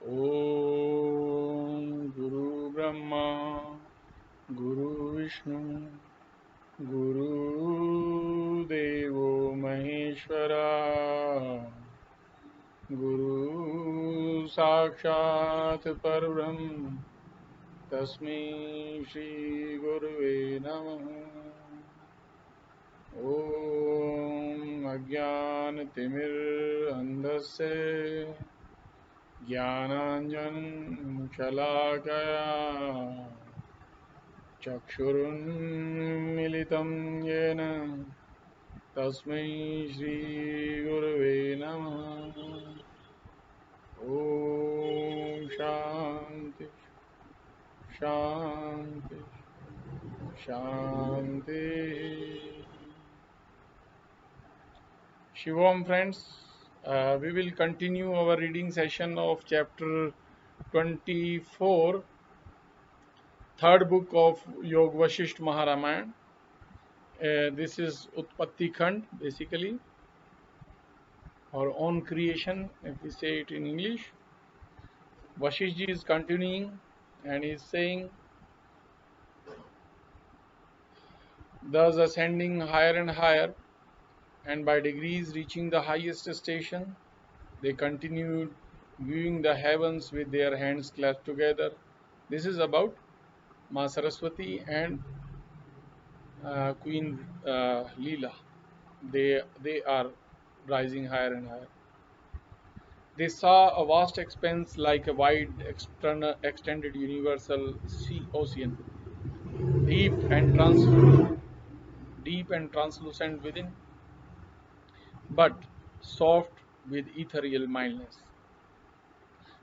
ॐ गुरु ब्रह्मा गुरु विष्णु गुरुदेवो महेश्वरा गुरु साक्षात् परब्रह्म तस्मै श्री गुरुवे नमः। ॐ अज्ञानतिमिरान्धस्य ज्ञानाञ्जनशलाकया चक्षुरुन्मिलितं येन तस्मै श्रीगुरवे नमः। ॐ शान्ति शान्ति शान्ति। Shivam friends, we will continue our reading session of chapter 24, third book of Yoga Vasishtha Maharamayana. This is Utpatti Khand, basically, our own creation, if we say it in English. Vasishtha is continuing and is saying, thus ascending higher and higher, and by degrees reaching the highest station, they continued viewing the heavens with their hands clasped together. This is about Ma Saraswati and Queen Leela. They are rising higher and higher. They saw a vast expanse like a wide extended universal ocean, deep and translucent within, but soft with ethereal mildness.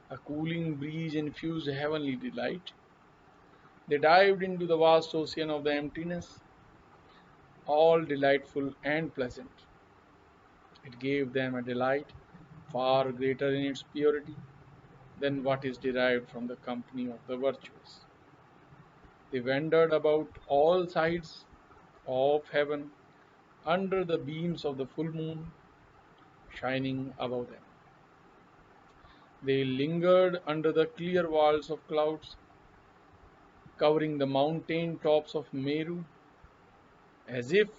A cooling breeze infused heavenly delight. They dived into the vast ocean of the emptiness, all delightful and pleasant. It gave them a delight far greater in its purity than what is derived from the company of the virtuous. They wandered about all sides of heaven under the beams of the full moon shining above them. They lingered under the clear walls of clouds, covering the mountain tops of Meru, as if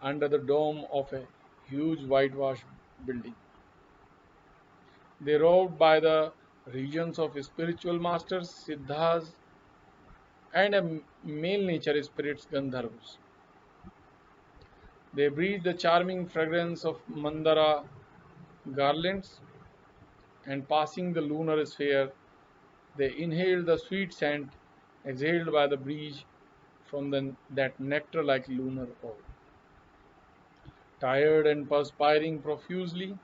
under the dome of a huge whitewashed building. They roved by the regions of spiritual masters, siddhas, and a male nature spirits, Gandharvas. They breathed the charming fragrance of mandara garlands, and passing the lunar sphere, they inhaled the sweet scent exhaled by the breeze from that nectar-like lunar oil. Tired and perspiring profusely,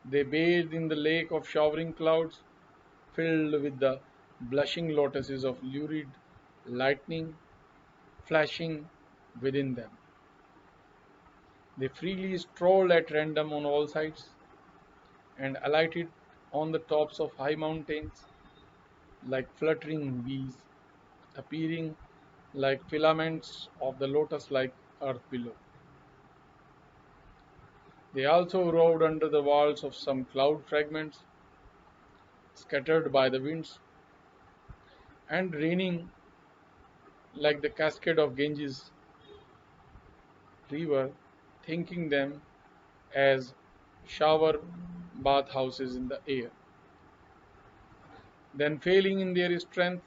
they bathed in the lake of showering clouds, filled with the blushing lotuses of lurid lightning flashing within them. They freely strolled at random on all sides, and alighted on the tops of high mountains like fluttering bees, appearing like filaments of the lotus-like earth below. They also roved under the walls of some cloud fragments, scattered by the winds, and raining like the cascade of Ganges river, thinking them as shower bathhouses in the air. Then, failing in their strength,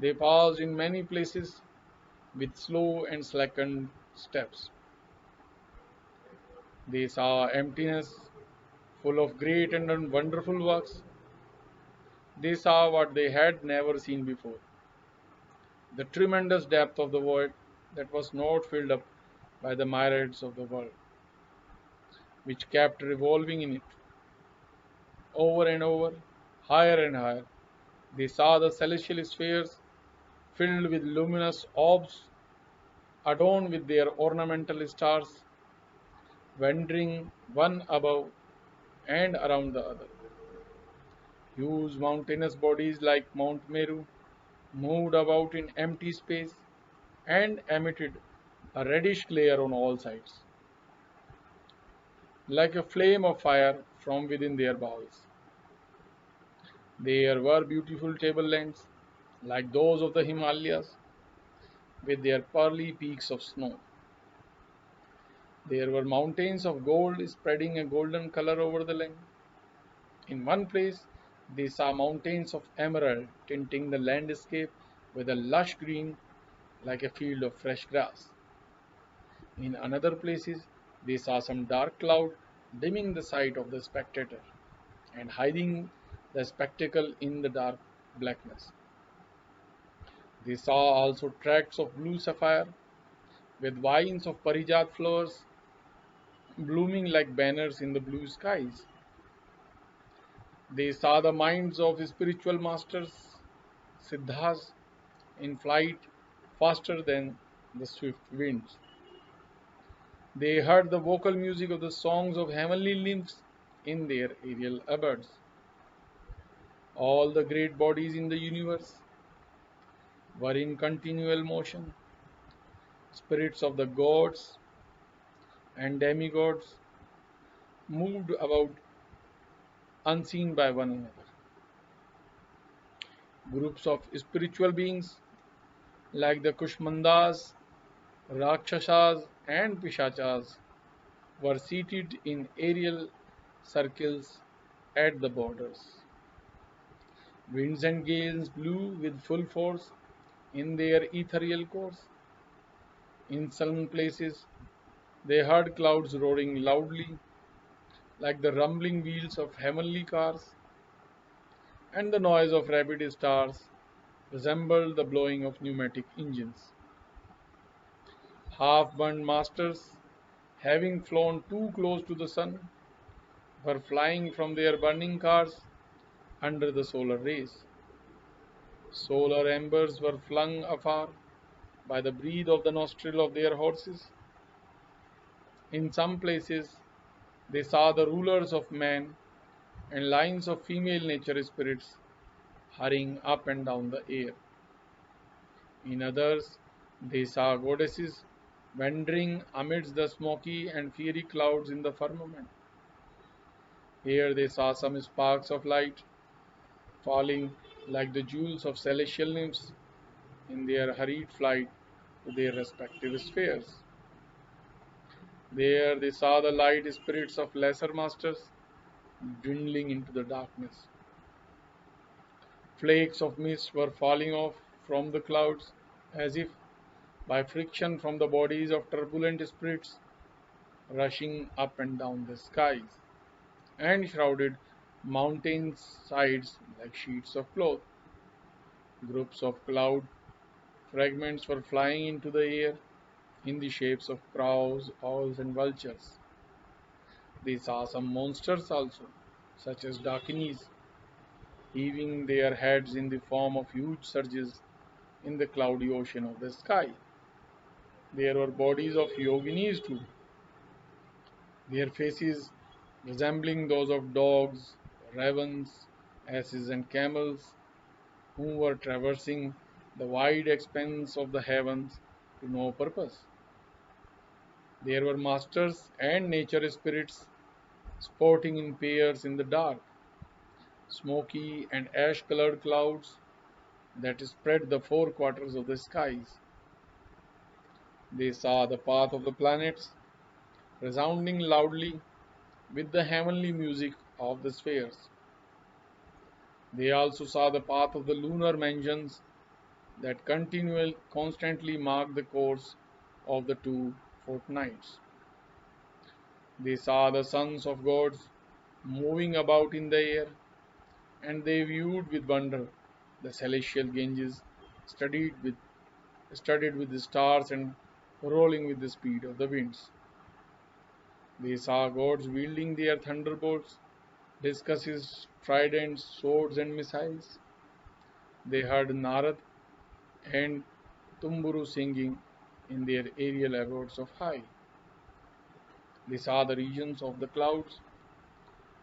they paused in many places with slow and slackened steps. They saw emptiness full of great and wonderful works. They saw what they had never seen before, the tremendous depth of the void that was not filled up by the myriads of the world, which kept revolving in it. Over and over, higher and higher, they saw the celestial spheres filled with luminous orbs, adorned with their ornamental stars, wandering one above and around the other. Huge mountainous bodies like Mount Meru moved about in empty space and emitted a reddish glare on all sides, like a flame of fire from within their bowels. There were beautiful tablelands, like those of the Himalayas, with their pearly peaks of snow. There were mountains of gold spreading a golden color over the land. In one place, they saw mountains of emerald tinting the landscape with a lush green like a field of fresh grass. In another places, they saw some dark cloud dimming the sight of the spectator and hiding the spectacle in the dark blackness. They saw also tracts of blue sapphire with vines of parijat flowers blooming like banners in the blue skies. They saw the minds of spiritual masters, siddhas, in flight faster than the swift winds. They heard the vocal music of the songs of heavenly nymphs in their aerial abodes. All the great bodies in the universe were in continual motion. Spirits of the gods and demigods moved about unseen by one another. Groups of spiritual beings like the Kushmandas, Rakshasas, and Pishachas were seated in aerial circles at the borders. Winds and gales blew with full force in their ethereal course. In some places, they heard clouds roaring loudly like the rumbling wheels of heavenly cars, and the noise of rapid stars resembled the blowing of pneumatic engines. Half-burned masters, having flown too close to the sun, were flying from their burning cars under the solar rays. Solar embers were flung afar by the breath of the nostril of their horses. In some places, they saw the rulers of men and lines of female nature spirits hurrying up and down the air. In others, they saw goddesses wandering amidst the smoky and fiery clouds in the firmament. Here they saw some sparks of light falling like the jewels of celestial nymphs in their hurried flight to their respective spheres. There they saw the light spirits of lesser masters dwindling into the darkness. Flakes of mist were falling off from the clouds as if by friction from the bodies of turbulent spirits rushing up and down the skies, and shrouded mountain sides like sheets of cloth. Groups of cloud fragments were flying into the air in the shapes of crows, owls, and vultures. They saw some monsters also, such as dakinis, heaving their heads in the form of huge surges in the cloudy ocean of the sky. There were bodies of yoginis too, their faces resembling those of dogs, ravens, asses, and camels, who were traversing the wide expanse of the heavens to no purpose. There were masters and nature spirits sporting in pairs in the dark, smoky and ash colored clouds that spread the four quarters of the skies. They saw the path of the planets resounding loudly with the heavenly music of the spheres. They also saw the path of the lunar mansions that constantly mark the course of the two fortnights. They saw the sons of gods moving about in the air, and they viewed with wonder the celestial Ganges studded with, studded with the stars and rolling with the speed of the winds. They saw gods wielding their thunderbolts, discuses, tridents, swords, and missiles. They heard Narad and Tumburu singing in their aerial abodes of high. They saw the regions of the clouds,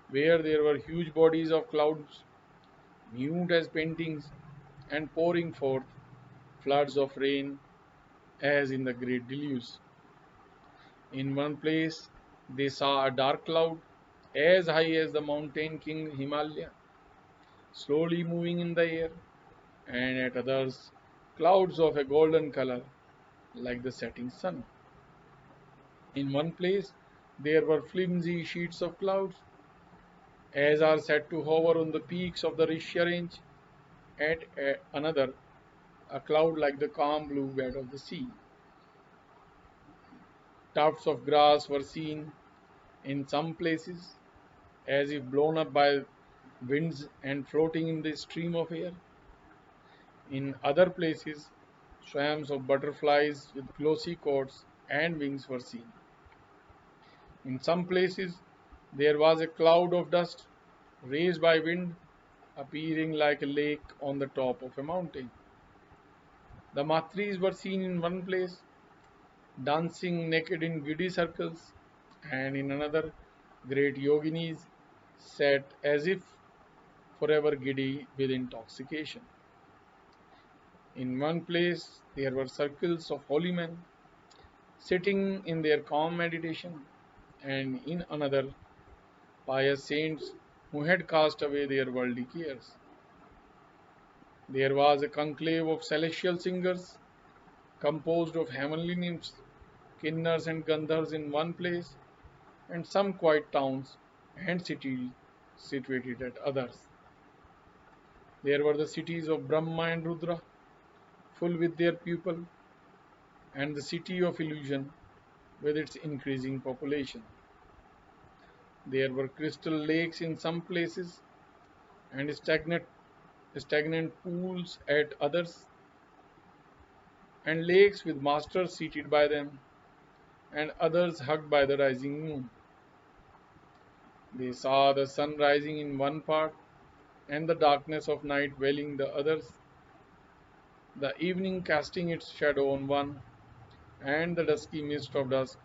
where there were huge bodies of clouds, mute as paintings, and pouring forth floods of rain as in the great deluge. In one place, they saw a dark cloud as high as the mountain king Himalaya, slowly moving in the air, and at others, clouds of a golden color, like the setting sun. In one place, there were flimsy sheets of clouds, as are said to hover on the peaks of the Rishya range. At another, a cloud like the calm blue bed of the sea. Tufts of grass were seen in some places, as if blown up by winds and floating in the stream of air. In other places, swarms of butterflies with glossy coats and wings were seen. In some places, there was a cloud of dust raised by wind, appearing like a lake on the top of a mountain. The matris were seen in one place, dancing naked in giddy circles, and in another, great yoginis sat as if forever giddy with intoxication. In one place, there were circles of holy men sitting in their calm meditation, and in another, pious saints who had cast away their worldly cares. There was a conclave of celestial singers composed of heavenly nymphs, kinnars, and gandhars in one place, and some quiet towns and cities situated at others. There were the cities of Brahma and Rudra, full with their people, and the city of illusion with its increasing population. There were crystal lakes in some places, and stagnant pools at others, and lakes with masters seated by them, and others hugged by the rising moon. They saw the sun rising in one part, and the darkness of night veiling the others, the evening casting its shadow on one, and the dusky mist of dusk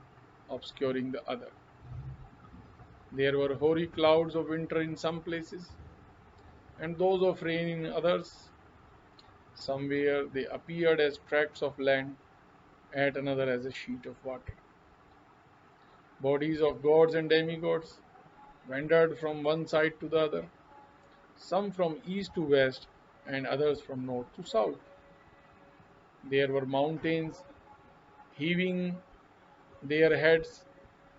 obscuring the other. There were hoary clouds of winter in some places, and those of rain in others. Somewhere they appeared as tracts of land, at another as a sheet of water. Bodies of gods and demigods wandered from one side to the other, some from east to west, and others from north to south. There were mountains heaving their heads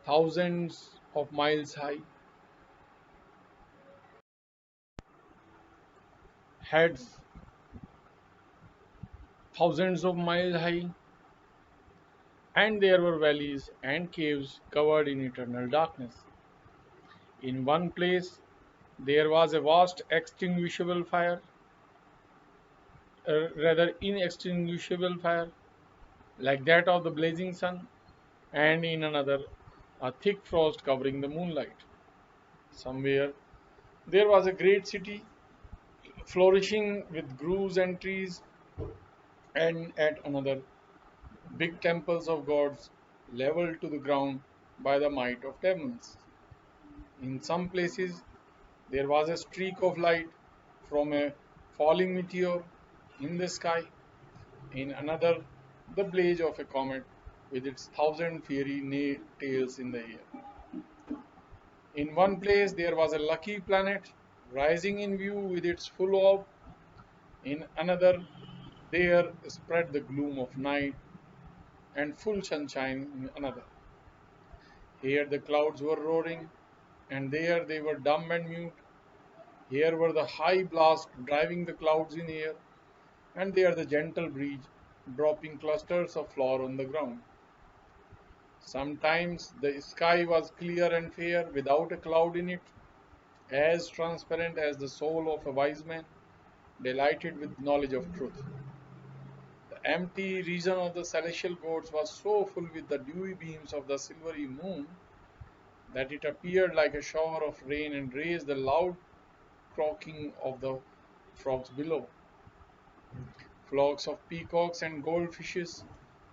thousands of miles high, heads thousands of miles high, and there were valleys and caves covered in eternal darkness. In one place there was a vast extinguishable fire, rather inextinguishable fire, like that of the blazing sun, and in another a thick frost covering the moonlight. Somewhere there was a great city flourishing with groves and trees, and at another big temples of gods leveled to the ground by the might of demons. In some places there was a streak of light from a falling meteor in the sky, in another the blaze of a comet with its thousand fiery tails in the air. In one place there was a lucky planet rising in view with its full orb, in another there spread the gloom of night and full sunshine in another. Here the clouds were roaring, and there they were dumb and mute. Here were the high blast driving the clouds in air, and there the gentle breeze dropping clusters of flour on the ground. Sometimes the sky was clear and fair without a cloud in it, as transparent as the soul of a wise man, delighted with knowledge of truth. The empty region of the celestial courts was so full with the dewy beams of the silvery moon that it appeared like a shower of rain and raised the loud croaking of the frogs below. Flocks of peacocks and goldfishes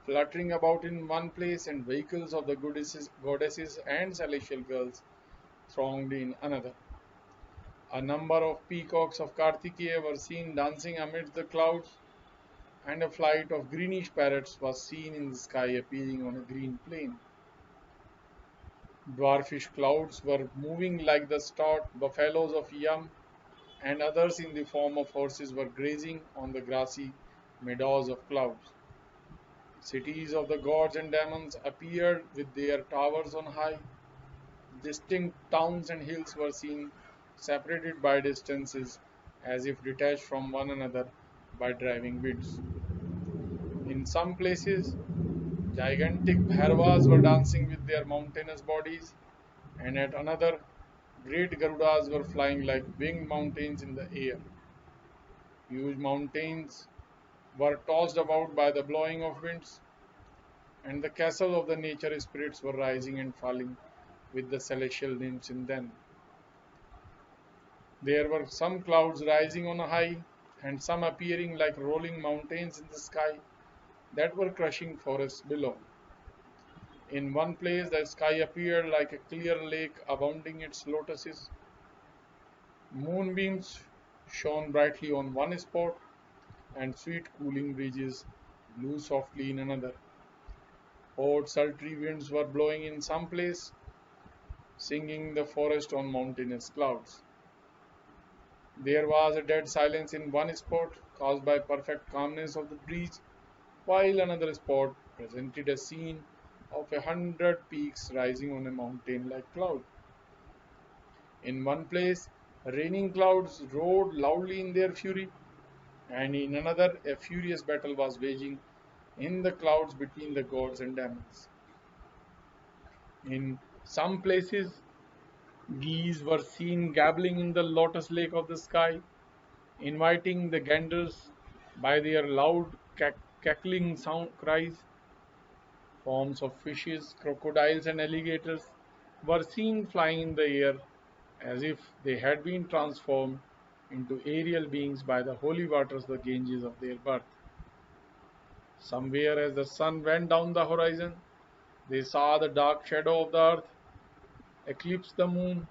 fluttering about in one place, and vehicles of the goddesses and celestial girls thronged in another. A number of peacocks of Kartikeya were seen dancing amidst the clouds, and a flight of greenish parrots was seen in the sky appearing on a green plain. Dwarfish clouds were moving like the stout buffaloes of Yam, and others in the form of horses were grazing on the grassy meadows of clouds. Cities of the gods and demons appeared with their towers on high. Distinct towns and hills were seen, separated by distances, as if detached from one another by driving winds. In some places, gigantic bhairavas were dancing with their mountainous bodies, and at another, great garudas were flying like winged mountains in the air. Huge mountains were tossed about by the blowing of winds, and the castles of the nature spirits were rising and falling with the celestial nymphs in them. There were some clouds rising on high, and some appearing like rolling mountains in the sky that were crushing forests below. In one place, the sky appeared like a clear lake abounding its lotuses. Moonbeams shone brightly on one spot, and sweet cooling breezes blew softly in another. Hot sultry winds were blowing in some place, singing the forest on mountainous clouds. There was a dead silence in one spot, caused by perfect calmness of the breeze, while another spot presented a scene of 100 peaks rising on a mountain like cloud. In one place, raining clouds roared loudly in their fury, and in another, a furious battle was waging in the clouds between the gods and demons. In some places, geese were seen gabbling in the lotus lake of the sky, inviting the ganders by their loud cackling sound cries. Forms of fishes, crocodiles, and alligators were seen flying in the air as if they had been transformed into aerial beings by the holy waters, the Ganges of their birth. Somewhere, as the sun went down the horizon, they saw the dark shadow of the earth eclipse the moon.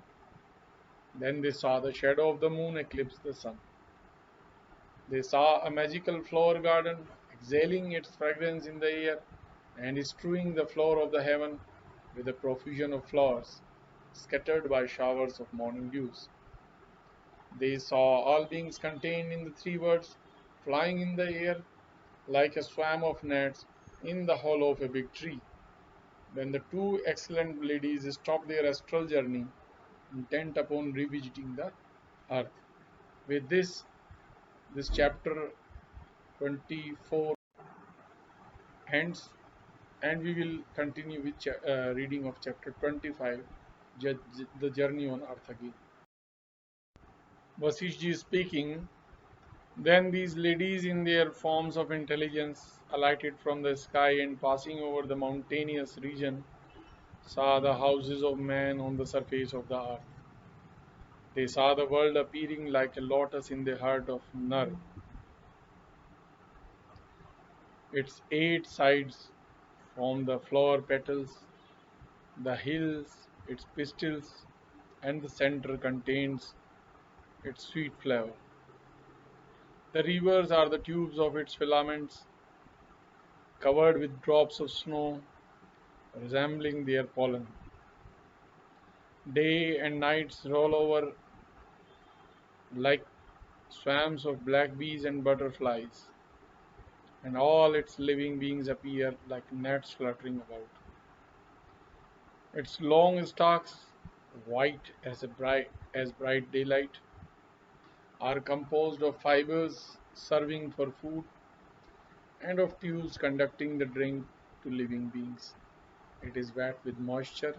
Then they saw the shadow of the moon eclipse the sun. They saw a magical flower garden exhaling its fragrance in the air and strewing the floor of the heaven with a profusion of flowers, scattered by showers of morning dews. They saw all beings contained in the three words flying in the air like a swarm of gnats in the hollow of a big tree. Then the two excellent ladies stopped their astral journey, intent upon revisiting the earth. With this chapter 24 ends, and we will continue with reading of chapter 25, the journey on earth again. Vasishtha is speaking. Then these ladies, in their forms of intelligence, alighted from the sky and passing over the mountainous region, saw the houses of men on the surface of the earth. They saw the world appearing like a lotus in the heart of Nar. Its eight sides form the flower petals, the hills, its pistils, and the center contains its sweet flavor. The rivers are the tubes of its filaments, covered with drops of snow, resembling their pollen. Day and nights roll over like swarms of black bees and butterflies, and all its living beings appear like gnats fluttering about. Its long stalks, white as bright daylight, are composed of fibers serving for food and of tubes conducting the drink to living beings. It is wet with moisture,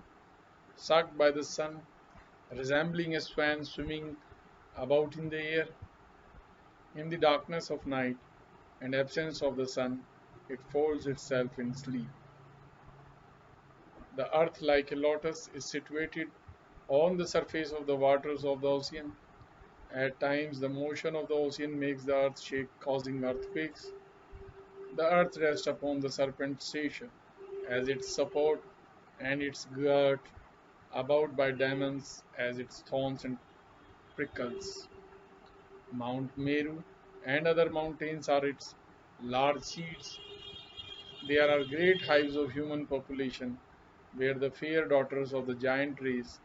sucked by the sun, resembling a swan swimming about in the air. In the darkness of night and absence of the sun, it folds itself in sleep. The earth, like a lotus, is situated on the surface of the waters of the ocean. At times, the motion of the ocean makes the earth shake, causing earthquakes. The earth rests upon the serpent's station as its support, and its girt about by demons as its thorns and prickles. Mount Meru and other mountains are its large seats. There are great hives of human population where the fair daughters of the giant race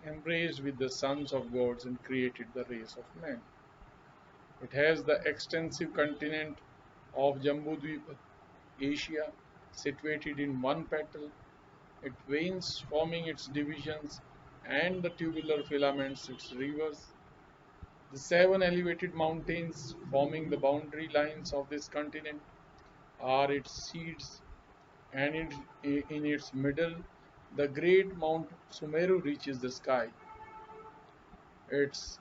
embraced with the sons of gods and created the race of men. It has the extensive continent of Jambudvipa, Asia, situated in one petal. Its veins forming its divisions and the tubular filaments its rivers. The seven elevated mountains forming the boundary lines of this continent are its seeds, and in its middle, the great Mount Sumeru reaches the sky. Its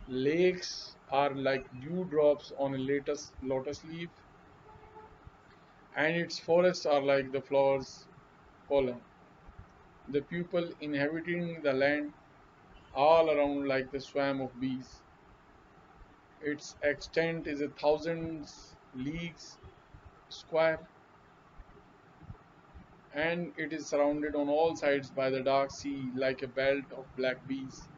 lakes are like dewdrops on a lotus leaf, and its forests are like the flowers' pollen. The people inhabiting the land all around like the swarm of bees. Its extent is a thousand leagues square, and it is surrounded on all sides by the dark sea like a belt of black bees.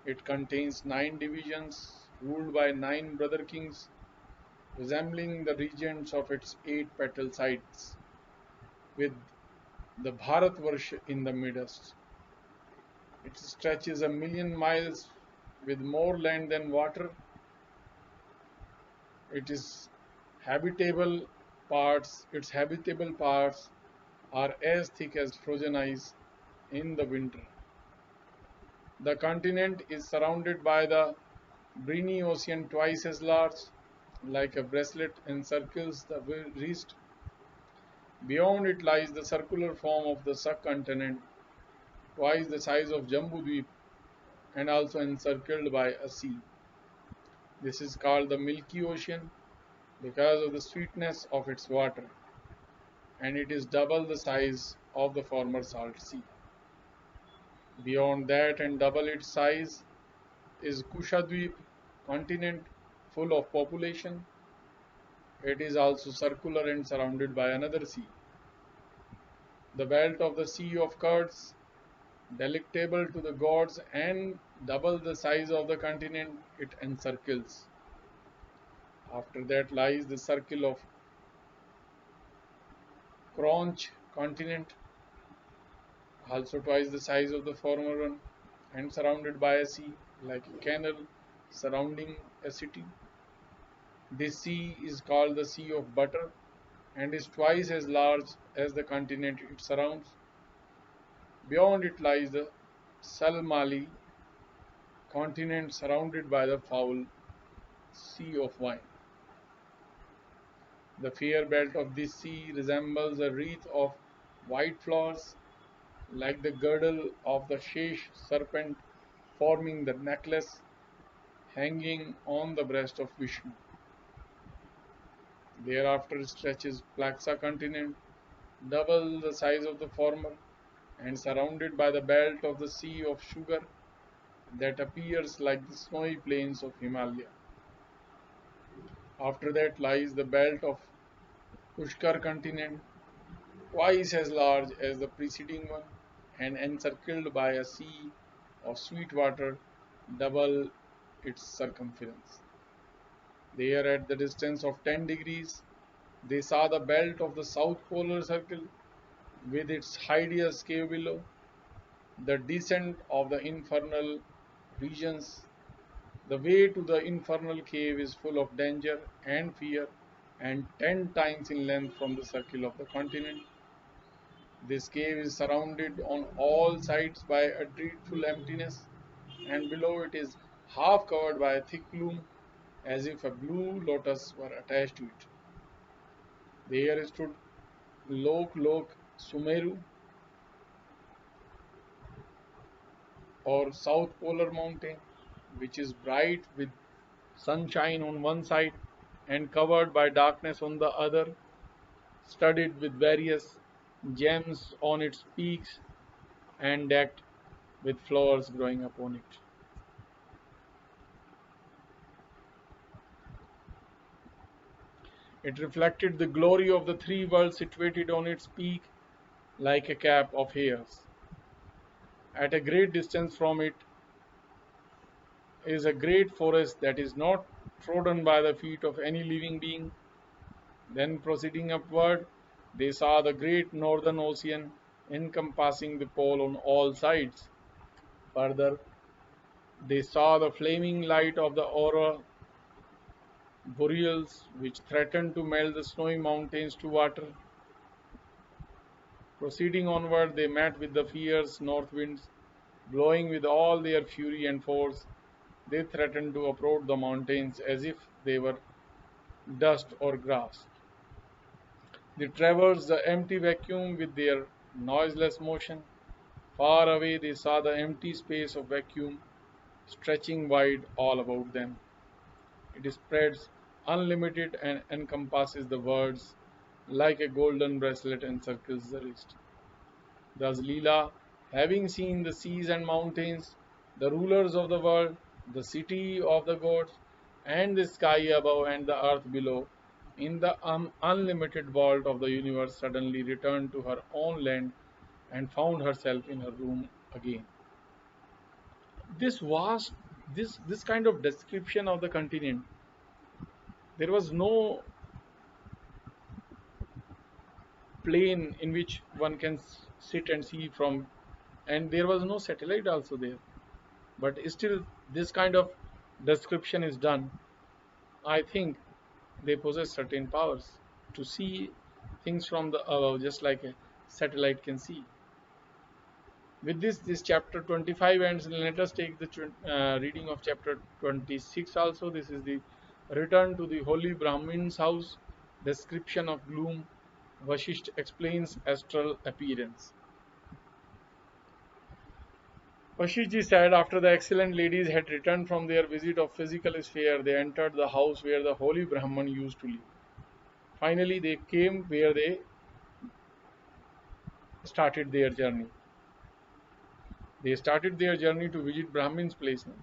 It contains nine divisions, ruled by nine brother kings, resembling the regents of its eight petal sides, with the Bharatvarsha in the midst. It stretches 1,000,000 miles with more land than water. It is habitable its habitable parts are as thick as frozen ice in the winter. The continent is surrounded by the briny ocean twice as large, like a bracelet encircles the wrist. Beyond it lies the circular form of the subcontinent, twice the size of Jambudvip and also encircled by a sea. This is called the Milky Ocean because of the sweetness of its water, and it is double the size of the former salt sea. Beyond that and double its size is Kushadweep continent full of population. It is also circular and surrounded by another sea. The belt of the Sea of Curds, delectable to the gods and double the size of the continent it encircles. After that lies the circle of Cronch continent, also twice the size of the former one, and surrounded by a sea like a canal surrounding a city. This sea is called the Sea of Butter and is twice as large as the continent it surrounds. Beyond it lies the Salmali continent surrounded by the foul Sea of Wine. The fair belt of this sea resembles a wreath of white flowers, like the girdle of the Shesh serpent forming the necklace hanging on the breast of Vishnu. Thereafter stretches Plaxa continent, double the size of the former, and surrounded by the belt of the Sea of Sugar that appears like the snowy plains of Himalaya. After that lies the belt of Pushkar continent, twice as large as the preceding one, and encircled by a sea of sweet water, double its circumference. There, at the distance of 10 degrees, they saw the belt of the South Polar Circle with its hideous cave below, the descent of the infernal regions. The way to the infernal cave is full of danger and fear, and 10 times in length from the circle of the continent. This cave is surrounded on all sides by a dreadful emptiness, and below it is half covered by a thick gloom, as if a blue lotus were attached to it. There stood Lok Sumeru, or South Polar Mountain, which is bright with sunshine on one side and covered by darkness on the other, studded with various gems on its peaks and decked with flowers growing upon it. It reflected the glory of the three worlds situated on its peak like a cap of hairs. At a great distance from it is a great forest that is not trodden by the feet of any living being. Then, proceeding upward, they saw the great northern ocean encompassing the pole on all sides. Further, they saw the flaming light of the aurora boreals which threatened to melt the snowy mountains to water. Proceeding onward, they met with the fierce north winds, blowing with all their fury and force. They threatened to uproot the mountains as if they were dust or grass. They traversed the empty vacuum with their noiseless motion. Far away, they saw the empty space of vacuum stretching wide all about them. It spreads unlimited and encompasses the worlds like a golden bracelet encircles the wrist. Thus Leela, having seen the seas and mountains, the rulers of the world, the city of the gods, and the sky above and the earth below, in the unlimited vault of the universe, suddenly returned to her own land and found herself in her room again. This vast, this kind of description of the continent, there was no plane in which one can sit and see from, and there was no satellite also there. But still, this kind of description is done. I think they possess certain powers to see things from the above, just like a satellite can see. With this chapter 25 ends. Let us take the reading of chapter 26 also. This is the return to the holy Brahmin's house, description of gloom. Vasishtha explains astral appearance. Vasishtha said, after the excellent ladies had returned from their visit of physical sphere, they entered the house where the holy Brahman used to live. Finally, they came where they started their journey. They started their journey to visit Brahmin's place now.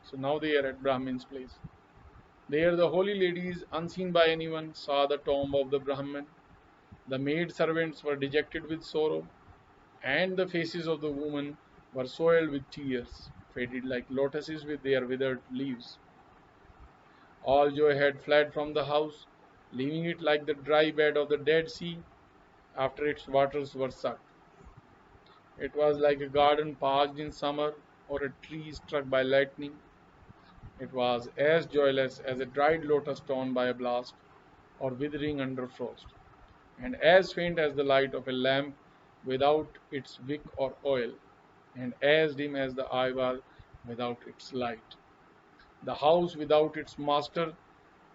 So now they are at Brahmin's place. There the holy ladies, unseen by anyone, saw the tomb of the Brahman. The maid servants were dejected with sorrow, and the faces of the women were soiled with tears, faded like lotuses with their withered leaves. All joy had fled from the house, leaving it like the dry bed of the Dead Sea after its waters were sucked. It was like a garden parched in summer or a tree struck by lightning. It was as joyless as a dried lotus torn by a blast or withering under frost, and as faint as the light of a lamp without its wick or oil, and as dim as the eye was without its light. The house without its master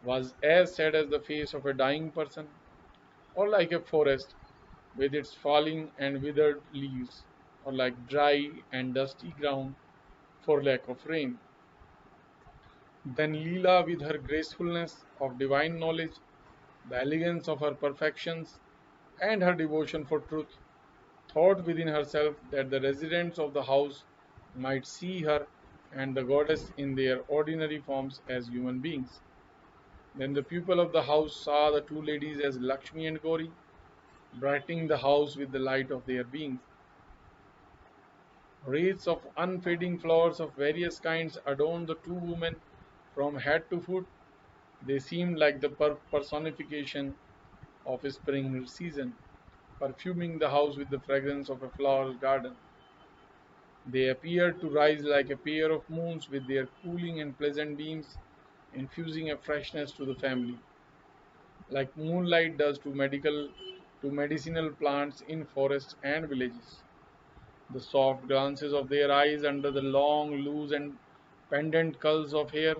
was as sad as the face of a dying person, or like a forest with its falling and withered leaves, or like dry and dusty ground for lack of rain. Then Leela, with her gracefulness of divine knowledge, the elegance of her perfections, and her devotion for truth, thought within herself that the residents of the house might see her and the goddess in their ordinary forms as human beings. Then the people of the house saw the two ladies as Lakshmi and Gauri, brightening the house with the light of their beings. Wreaths of unfading flowers of various kinds adorned the two women from head to foot. They seemed like the personification of a spring season, perfuming the house with the fragrance of a flower garden. They appeared to rise like a pair of moons with their cooling and pleasant beams, infusing a freshness to the family, like moonlight does to medicinal plants in forests and villages. The soft glances of their eyes under the long, loose, and pendant curls of hair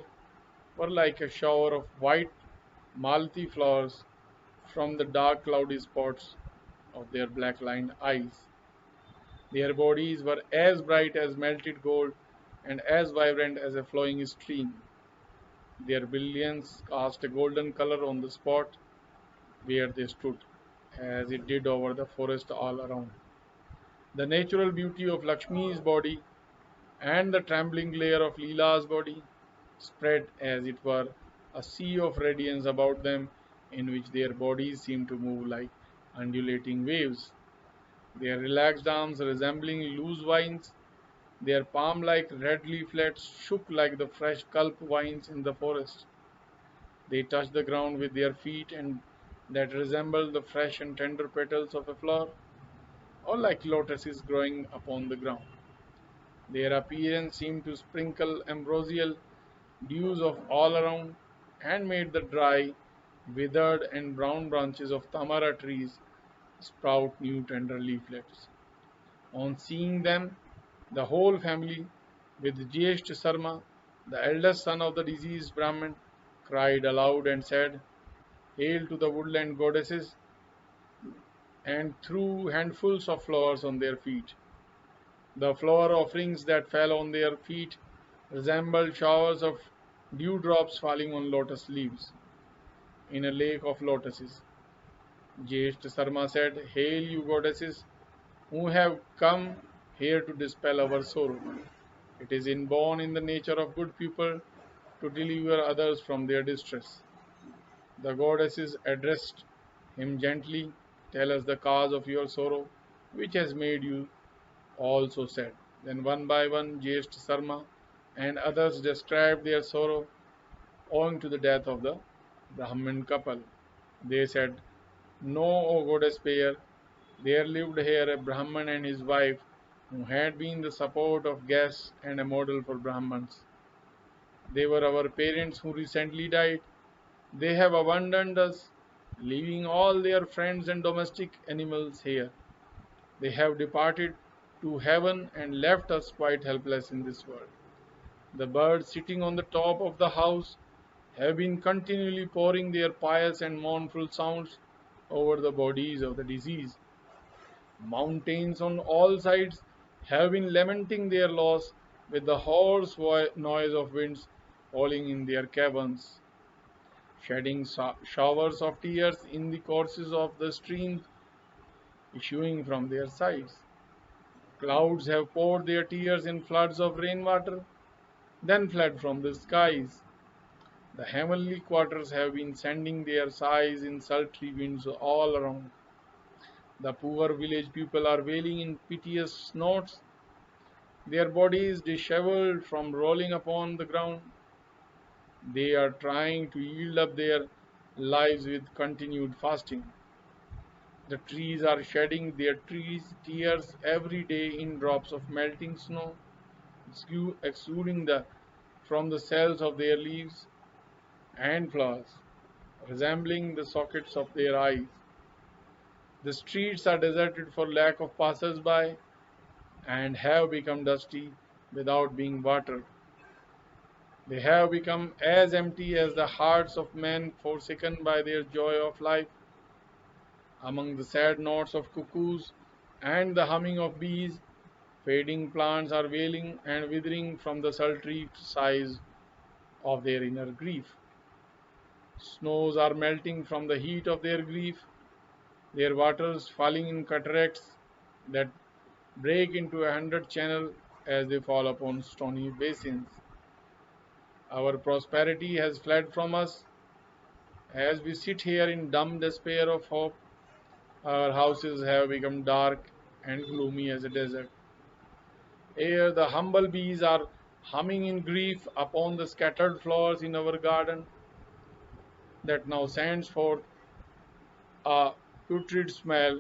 were like a shower of white malti flowers from the dark, cloudy spots of their black lined eyes. Their bodies were as bright as melted gold and as vibrant as a flowing stream. Their brilliance cast a golden color on the spot where they stood, as it did over the forest all around. The natural beauty of Lakshmi's body and the trembling glare of Leela's body spread, as it were, a sea of radiance about them, in which their bodies seemed to move like undulating waves, their relaxed arms resembling loose vines, their palm like red leaflets shook like the fresh culp vines in the forest. They touched the ground with their feet, and that resembled the fresh and tender petals of a flower, or like lotuses growing upon the ground. Their appearance seemed to sprinkle ambrosial dews of all around, and made the dry, withered, and brown branches of tamara trees sprout new tender leaflets. On seeing them, the whole family, with J26, the eldest son of the deceased Brahmin, cried aloud and said, "Hail to the woodland goddesses!" and threw handfuls of flowers on their feet. The flower offerings that fell on their feet resembled showers of dewdrops falling on lotus leaves in a lake of lotuses. J26 said, "Hail, you goddesses, who have come here to dispel our sorrow. It is inborn in the nature of good people to deliver others from their distress." The goddesses addressed him gently. "Tell us the cause of your sorrow, which has made you all so sad." Then one by one, J26 and others described their sorrow owing to the death of the Brahmin couple. They said, "Know, O goddess pair, there lived here a Brahmin and his wife who had been the support of guests and a model for Brahmins. They were our parents who recently died. They have abandoned us, leaving all their friends and domestic animals here. They have departed to heaven and left us quite helpless in this world. The birds sitting on the top of the house have been continually pouring their pious and mournful sounds over the bodies of the deceased. Mountains on all sides have been lamenting their loss with the hoarse noise of winds howling in their caverns, shedding showers of tears in the courses of the streams issuing from their sides. Clouds have poured their tears in floods of rainwater, then fled from the skies. The heavenly quarters have been sending their sighs in sultry winds all around. The poor village people are wailing in piteous notes, their bodies disheveled from rolling upon the ground. They are trying to yield up their lives with continued fasting. The trees are shedding their tears every day in drops of melting snow, exuding from the cells of their leaves and flowers, resembling the sockets of their eyes. The streets are deserted for lack of passers-by and have become dusty without being watered. They have become as empty as the hearts of men forsaken by their joy of life. Among the sad notes of cuckoos and the humming of bees, fading plants are wailing and withering from the sultry sighs of their inner grief. Snows are melting from the heat of their grief, their waters falling in cataracts that break into 100 channels as they fall upon stony basins. Our prosperity has fled from us as we sit here in dumb despair of hope. Our houses have become dark and gloomy as a desert. Here the humble bees are humming in grief upon the scattered flowers in our garden that now sends forth a putrid smell